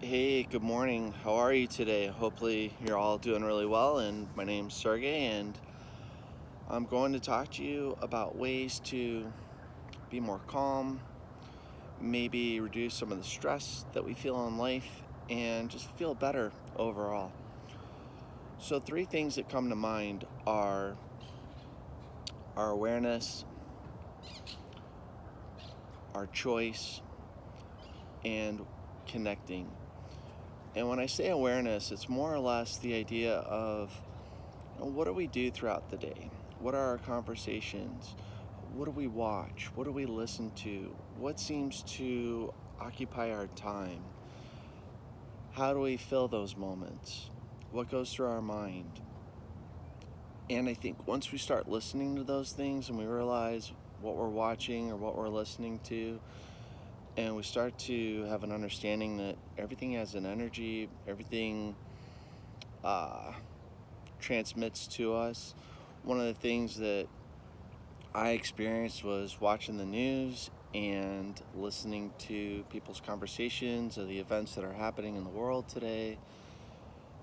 Hey, good morning. How are you today? Hopefully, you're all doing really well. And my name's Sergey, and I'm going to talk to you about ways to be more calm, maybe reduce some of the stress that we feel in life, and just feel better overall. So, three things that come to mind are our awareness, our choice, and connecting. And when I say awareness, it's more or less the idea of what do we do throughout the day? What are our conversations? What do we watch? What do we listen to? What seems to occupy our time? How do we fill those moments? What goes through our mind? And I think once we start listening to those things and we realize what we're watching or what we're listening to, and we start to have an understanding that everything has an energy, everything uh, transmits to us. One of the things that I experienced was watching the news and listening to people's conversations of the events that are happening in the world today.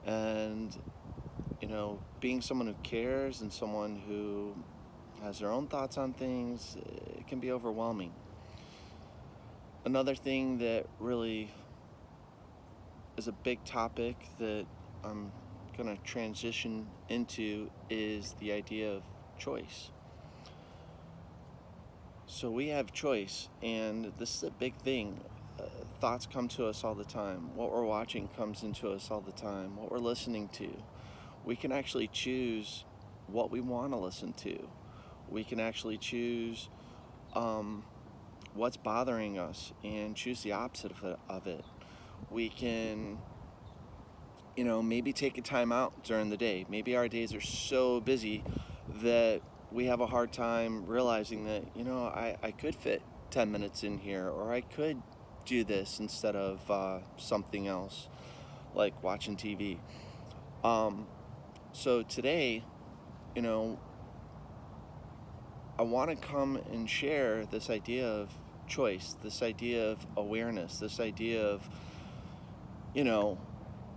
And, being someone who cares and someone who has their own thoughts on things, it can be overwhelming. Another thing that really is a big topic that I'm going to transition into is the idea of choice. So we have choice, and this is a big thing. Thoughts come to us all the time. What we're watching comes into us all the time. What we're listening to. We can actually choose what we want to listen to. We can actually choose um, what's bothering us and choose the opposite of it. We can, maybe take a time out during the day. Maybe our days are so busy that we have a hard time realizing that, I could fit 10 minutes in here, or I could do this instead of something else, like watching TV. Um, so today, you know, I want to come and share this idea of choice, this idea of awareness, this idea of, you know,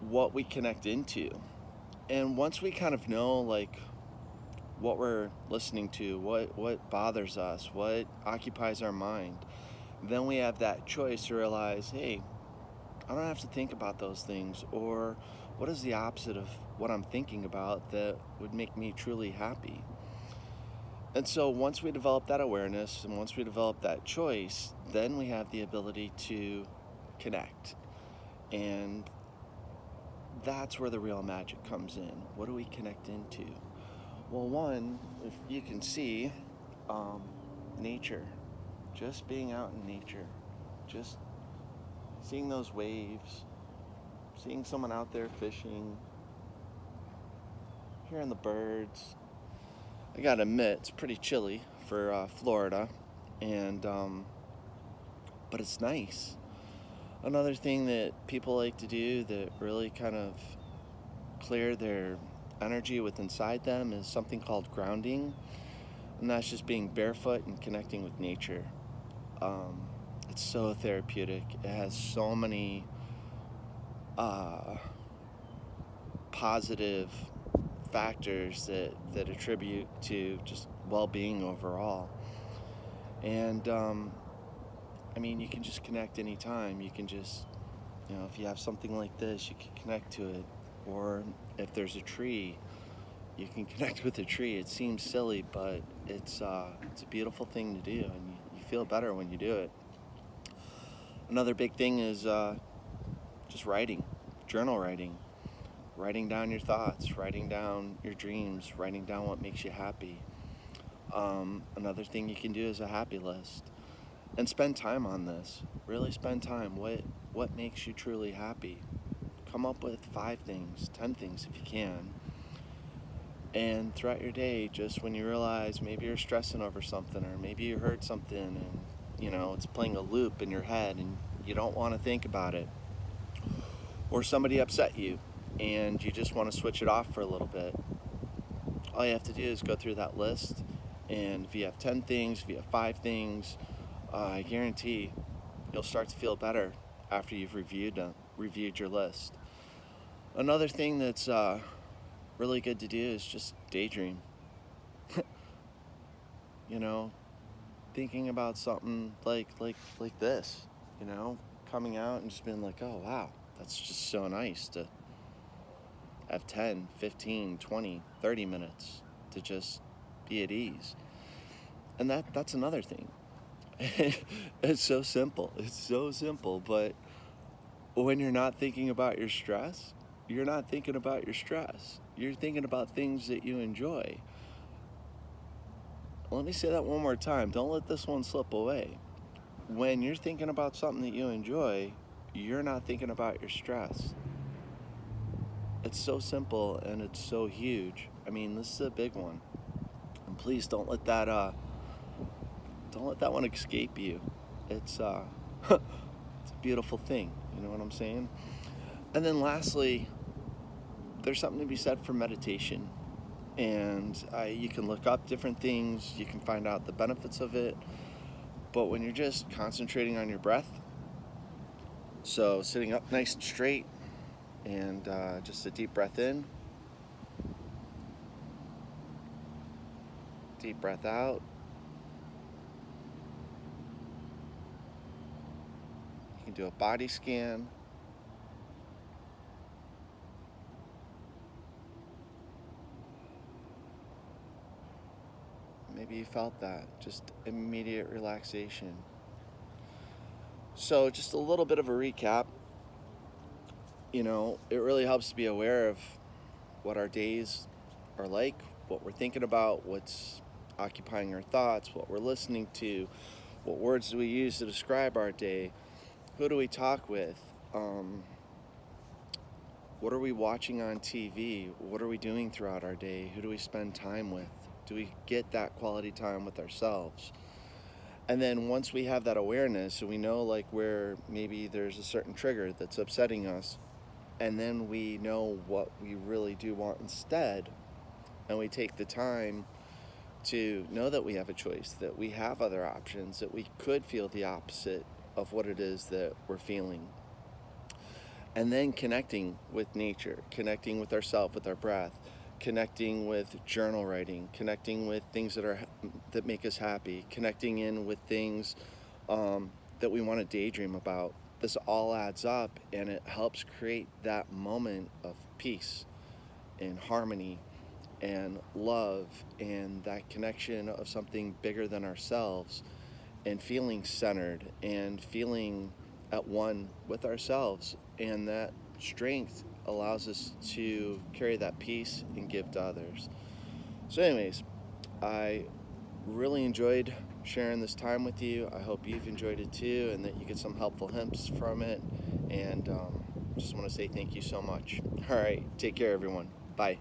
what we connect into. And once we kind of know, like, what we're listening to, what bothers us, what occupies our mind, then we have that choice to realize, hey, I don't have to think about those things, or what is the opposite of what I'm thinking about that would make me truly happy? And so once we develop that awareness and once we develop that choice, then we have the ability to connect. And that's where the real magic comes in. What do we connect into? Well, one, if you can see, um, nature, just being out in nature, just seeing those waves, seeing someone out there fishing, hearing the birds. I gotta admit, it's pretty chilly for Florida, and but it's nice. Another thing that people like to do that really kind of clear their energy with inside them is something called grounding, and that's just being barefoot and connecting with nature. Um, it's so therapeutic. It has so many uh, positive factors that attribute to just well-being overall. And I mean, you can just connect anytime. You can just, if you have something like this, you can connect to it. Or if there's a tree, you can connect with the tree. It seems silly, but it's a beautiful thing to do, and you feel better when you do it. Another big thing is just writing, journal writing, writing down your thoughts, writing down your dreams, writing down what makes you happy. Another thing you can do is a happy list, and spend time on this. Really spend time. What makes you truly happy? Come up with 5 things, 10 things if you can. And throughout your day, just when you realize maybe you're stressing over something, or maybe you heard something and it's playing a loop in your head and you don't want to think about it, or somebody upset you and you just want to switch it off for a little bit, all you have to do is go through that list. And if you have 10 things, if you have 5 things, I guarantee you'll start to feel better after you've reviewed them. reviewed your list. Another thing that's really good to do is just daydream. You know, thinking about something like this, you know, coming out and just being like, oh wow, that's just so nice to have 10, 15, 20, 30 minutes to just be at ease. And that's another thing. It's so simple. It's so simple, but when you're not thinking about your stress, you're not thinking about your stress. You're thinking about things that you enjoy. Let me say that one more time. Don't let this one slip away. When you're thinking about something that you enjoy, you're not thinking about your stress. It's so simple and it's so huge. I mean, this is a big one. And please don't let that one escape you. It's it's a beautiful thing. You know what I'm saying? And then lastly, there's something to be said for meditation. And you can look up different things. You can find out the benefits of it. But when you're just concentrating on your breath, so sitting up nice and straight, and just a deep breath in, deep breath out. You can do a body scan. Maybe you felt that, just immediate relaxation. So just a little bit of a recap. You know, it really helps to be aware of what our days are like, what we're thinking about, what's occupying our thoughts, what we're listening to, what words do we use to describe our day, who do we talk with, what are we watching on TV, what are we doing throughout our day, who do we spend time with, do we get that quality time with ourselves? And then once we have that awareness, and we know like where maybe there's a certain trigger that's upsetting us, and then we know what we really do want instead, and we take the time to know that we have a choice, that we have other options, that we could feel the opposite of what it is that we're feeling. And then connecting with nature, connecting with ourselves, with our breath, connecting with journal writing, connecting with things that make us happy, connecting in with things that we want to daydream about. This all adds up, and it helps create that moment of peace and harmony and love and that connection of something bigger than ourselves, and feeling centered and feeling at one with ourselves. And that strength allows us to carry that peace and give to others. So anyways, I really enjoyed sharing this time with you. I hope you've enjoyed it too, and that you get some helpful hints from it. And just want to say thank you so much. All right, take care everyone. Bye.